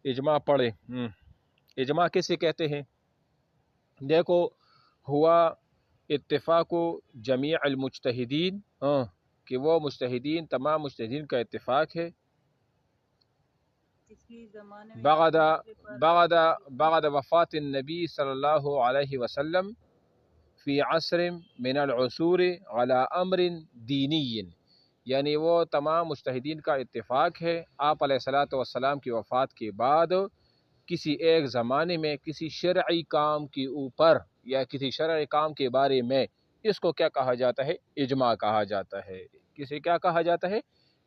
اجماع پڑھے. اجماع کیسے کہتے ہیں؟ دیکھو، ہوا اتفاق جمیع المجتہدین، کہ وہ مجتہدین، تمام مجتہدین کا اتفاق ہے، بعد وفات النبی صلی اللہ علیہ وسلم فی عصر من العصور علی امر دینی، یعنی وہ تمام مجتہدین کا اتفاق ہے آپ علیہ الصلوۃ والسلام کی وفات کے بعد کسی ایک زمانے میں کسی شرعی کام کے اوپر یا کسی شرعی کام کے بارے میں، اس کو کیا کہا جاتا ہے؟ اجماع کہا جاتا ہے. کسے کیا کہا جاتا ہے؟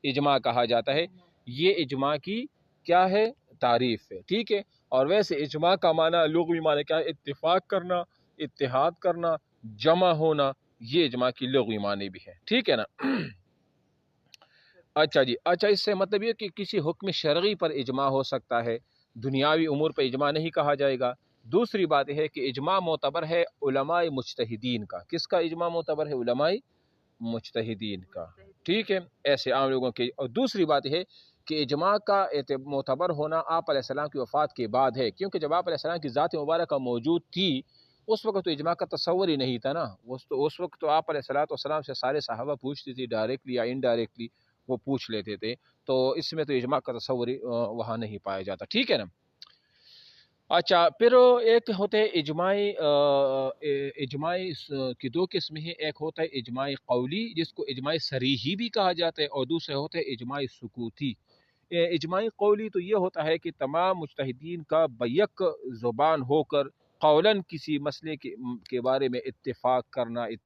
اجماع کہا جاتا ہے. یہ اجماع کی کیا ہے؟ تعریف ہے. ٹھیک ہے. اور ویسے اجماع کا معنی، لغوی معنی کیا ہے؟ اتفاق کرنا، اتحاد کرنا، جمع ہونا، یہ اجماع کی لغوی معنی بھی ہے. ٹھیک ہے نا؟ اچھا جی، اچھا، اس سے مطلب یہ کہ کسی حکم شرعی پر اجماع ہو سکتا ہے، دنیاوی امور پر اجماع نہیں کہا جائے گا. دوسری بات یہ ہے کہ اجماع معتبر ہے علماء مجتہدین کا. کس کا اجماع معتبر ہے؟ علماء مجتہدین کا. ٹھیک ہے، ایسے عام لوگوں کے. اور دوسری بات یہ ہے کہ اجماع کا معتبر ہونا آپ علیہ السلام کی وفات کے بعد ہے، کیونکہ جب آپ علیہ السلام کی ذات مبارکہ موجود تھی اس وقت تو اجماع کا تصور ہی نہیں تھا نا. اس وقت تو آپ علیہ السلام سے سارے صحابہ پوچھتی تھی، ڈائریکٹلی یا انڈائریکٹلی وہ پوچھ لیتے تھے، تو اس میں تو اجماع کا تصور وہاں نہیں پایا جاتا. ٹھیک ہے نا؟ اچھا، پھر ایک ہوتے ہیں اجماعی کی دو قسم ہیں. ایک ہوتا ہے اجماعی قولی جس کو اجماعی صریحی بھی کہا جاتا ہے، اور دوسرے ہوتے ہیں اجماعی سکوتی. اجماعی قولی تو یہ ہوتا ہے کہ تمام مجتہدین کا بیک زبان ہو کر قولاً کسی مسئلے کے بارے میں اتفاق کرنا،